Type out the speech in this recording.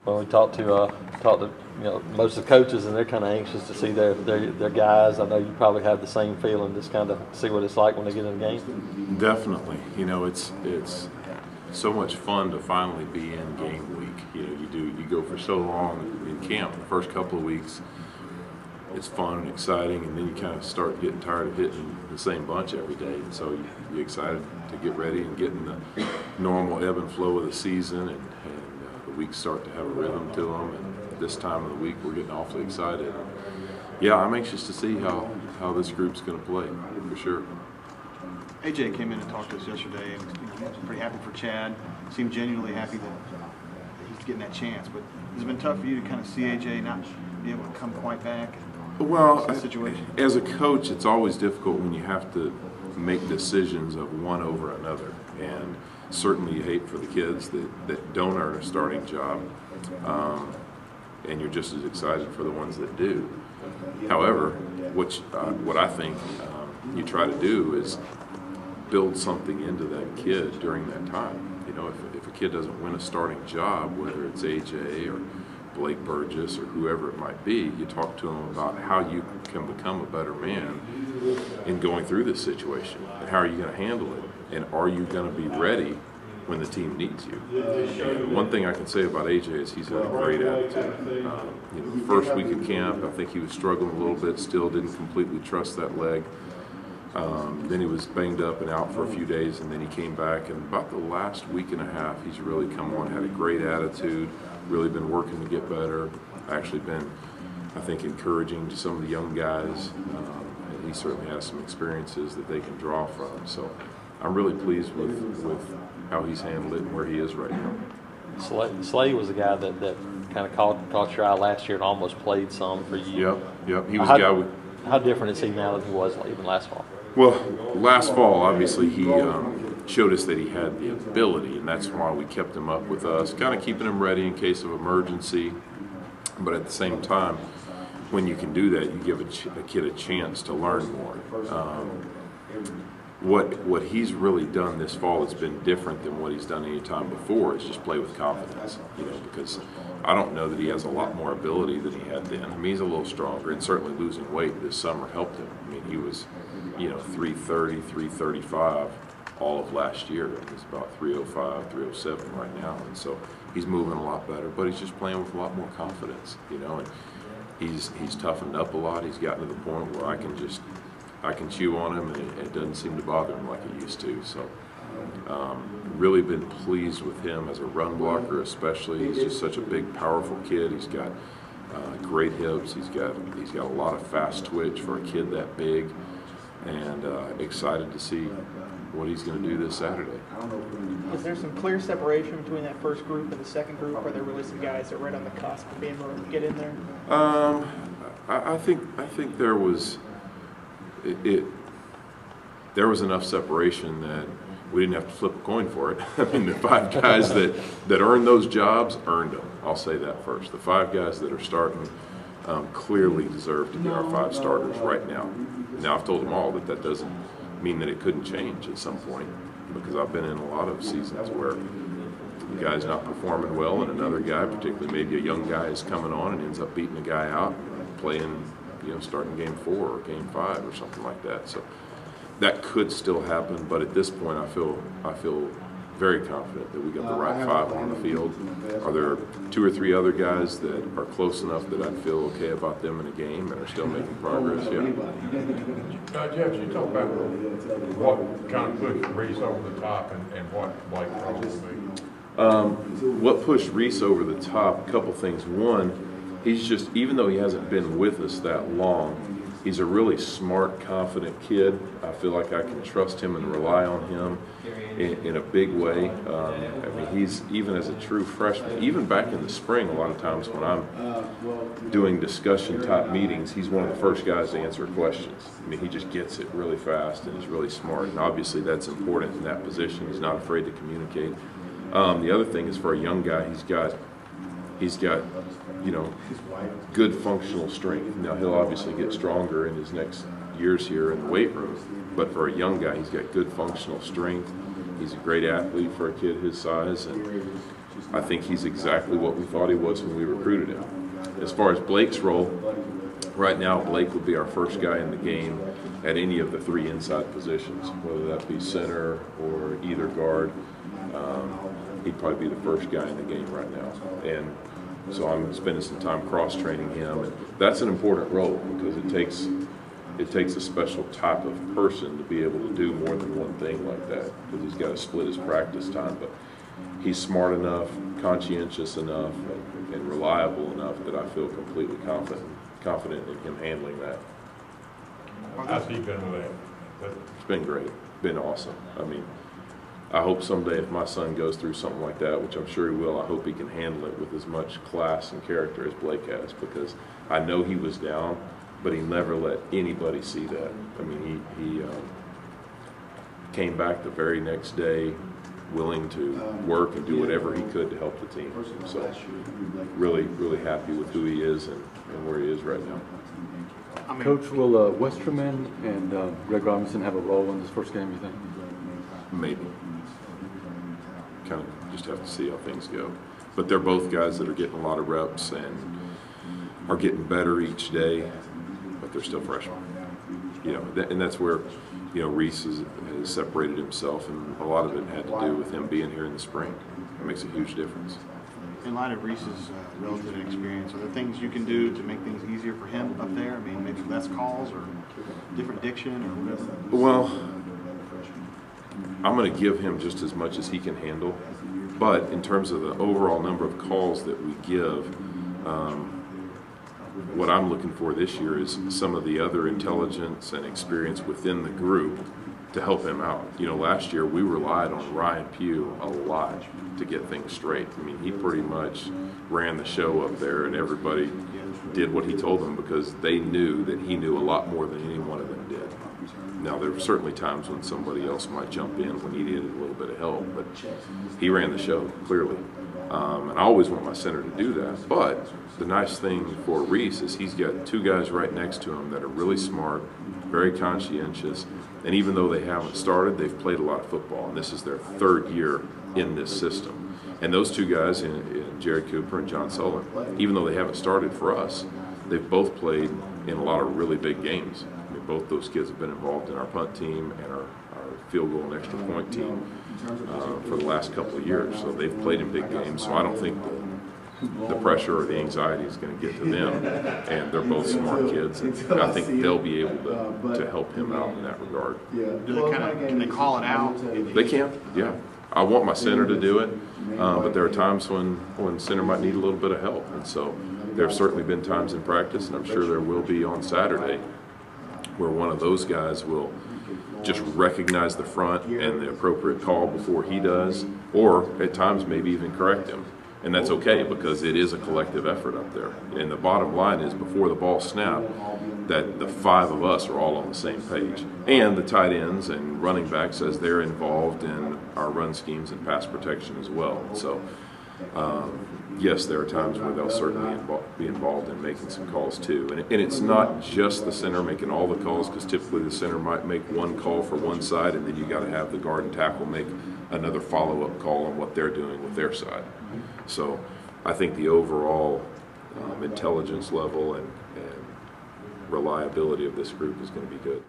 Well, we talked to most of the coaches, and they're kind of anxious to see their guys. I know you probably have the same feeling, just kind of see what it's like when they get in the game. Definitely, it's so much fun to finally be in game week. You go for so long in camp. The first couple of weeks, it's fun and exciting, and then you kind of start getting tired of hitting the same bunch every day. And so you're excited to get ready and get in the normal ebb and flow of the season, and the weeks start to have a rhythm to them. And this time of the week, we're getting awfully excited. Yeah, I'm anxious to see how this group's going to play, for sure. AJ came in and talked to us yesterday, and he was pretty happy for Chad. Seemed genuinely happy that he's getting that chance. But has it been tough for you to kind of see AJ not be able to come quite back? Well, as a coach, it's always difficult when you have to make decisions of one over another. And certainly you hate for the kids that don't earn a starting job, and you're just as excited for the ones that do. However, what I think you try to do is build something into that kid during that time. If a kid doesn't win a starting job, whether it's AJ or Blake Burgess or whoever it might be, you talk to them about how you can become a better man in going through this situation, and how are you going to handle it, and are you going to be ready when the team needs you. And one thing I can say about AJ is he's got a great attitude. The first week of camp, I think he was struggling a little bit, still didn't completely trust that leg. Then he was banged up and out for a few days, and then he came back, and about the last week and a half he's really come on, had a great attitude, really been working to get better, actually been, I think, encouraging to some of the young guys. And he certainly has some experiences that they can draw from. So I'm really pleased with how he's handled it and where he is right now. Slay was a guy that kind of caught your eye last year and almost played some for you. Yep. He was a guy. How different is he now than he was even last fall? Well, last fall, obviously, he showed us that he had the ability, and that's why we kept him up with us, kind of keeping him ready in case of emergency. But at the same time, when you can do that, you give a kid a chance to learn more. What he's really done this fall has been different than what he's done any time before, is just play with confidence, because I don't know that he has a lot more ability than he had then. I mean, he's a little stronger, and certainly losing weight this summer helped him. I mean, he was, 330, 335 all of last year. He's about 305, 307 right now, and so he's moving a lot better, but he's just playing with a lot more confidence, and he's toughened up a lot. He's gotten to the point where I can chew on him, and it doesn't seem to bother him like it used to. So really been pleased with him as a run blocker, especially. He's just such a big, powerful kid. He's got great hips. He's got a lot of fast twitch for a kid that big, and excited to see what he's going to do this Saturday. Is there some clear separation between that first group and the second group? Are there really some guys that are right on the cusp of being able to get in there? I think there was there was enough separation that we didn't have to flip a coin for it. I mean, the five guys that earned those jobs earned them. I'll say that first. The five guys that are starting clearly deserve to be our five starters right now. Now, I've told them all that doesn't mean that it couldn't change at some point, because I've been in a lot of seasons where the guy's not performing well, and another guy, particularly maybe a young guy, is coming on and ends up beating a guy out, playing, starting game 4 or game 5 or something like that. So that could still happen, but at this point, I feel very confident that we got the right five on the field. Are there 2 or 3 other guys that are close enough that I feel okay about them in a game and are still making progress? Yeah. Jeff, you talk about what kind of pushed Reese over the top and what Blake probably. What pushed Reese over the top? A couple things. One, he's just, even though he hasn't been with us that long, he's a really smart, confident kid. I feel like I can trust him and rely on him in a big way. I mean, he's, even as a true freshman, even back in the spring, a lot of times when I'm doing discussion-type meetings, he's one of the first guys to answer questions. I mean, he just gets it really fast and is really smart. And obviously that's important in that position. He's not afraid to communicate. The other thing is, for a young guy, he's got good functional strength. Now, he'll obviously get stronger in his next years here in the weight room, but for a young guy, he's got good functional strength. He's a great athlete for a kid his size, and I think he's exactly what we thought he was when we recruited him. As far as Blake's role, right now Blake would be our first guy in the game at any of the 3 inside positions, whether that be center or either guard. He'd probably be the first guy in the game right now. And so I'm spending some time cross-training him. And that's an important role because it takes a special type of person to be able to do more than one thing like that, because he's got to split his practice time. But he's smart enough, conscientious enough, and reliable enough that I feel completely confident in him handling that. How's he been with that? It's been great, been awesome. I mean, I hope someday if my son goes through something like that, which I'm sure he will, I hope he can handle it with as much class and character as Blake has, because I know he was down, but he never let anybody see that. I mean, he came back the very next day willing to work and do whatever he could to help the team. So really, really happy with who he is and where he is right now. Coach, will Westerman and Greg Robinson have a role in this first game, you think? Maybe. Kind of just have to see how things go. But they're both guys that are getting a lot of reps and are getting better each day, but they're still freshmen. You know, and that's where, you know, Reese has separated himself, and a lot of it had to do with him being here in the spring. It makes a huge difference. In light of Reese's relative experience, are there things you can do to make things easier for him up there? I mean, maybe less calls or different diction or whatever? Well, I'm going to give him just as much as he can handle, but in terms of the overall number of calls that we give, what I'm looking for this year is some of the other intelligence and experience within the group to help him out. You know, last year we relied on Ryan Pugh a lot to get things straight. I mean, he pretty much ran the show up there, and everybody did what he told them because they knew that he knew a lot more than any one of them did. Now, there were certainly times when somebody else might jump in when he needed a little bit of help, but he ran the show, clearly. And I always want my center to do that. But the nice thing for Reese is he's got 2 guys right next to him that are really smart, very conscientious, and even though they haven't started, they've played a lot of football, and this is their 3rd year in this system. And those 2 guys, in Jerry Cooper and John Sullivan, even though they haven't started for us, they've both played in a lot of really big games. I mean, both those kids have been involved in our punt team and our field goal and extra point team for the last couple of years. So they've played in big games, so I don't think the pressure or the anxiety is going to get to them. And they're both smart kids, and I think they'll be able to help him out in that regard. Do they can they call it out? They can, yeah. I want my center to do it, but there are times when center might need a little bit of help. And so there have certainly been times in practice, and I'm sure there will be on Saturday, where one of those guys will just recognize the front and the appropriate call before he does, or at times maybe even correct him. And that's okay, because it is a collective effort up there. And the bottom line is, before the ball snapped, that the 5 of us are all on the same page. And the tight ends and running backs, as they're involved in our run schemes and pass protection as well. So, yes, there are times where they'll certainly be involved in making some calls too. And it's not just the center making all the calls, because typically the center might make one call for one side, and then you got to have the guard and tackle make another follow-up call on what they're doing with their side. So I think the overall intelligence level and reliability of this group is going to be good.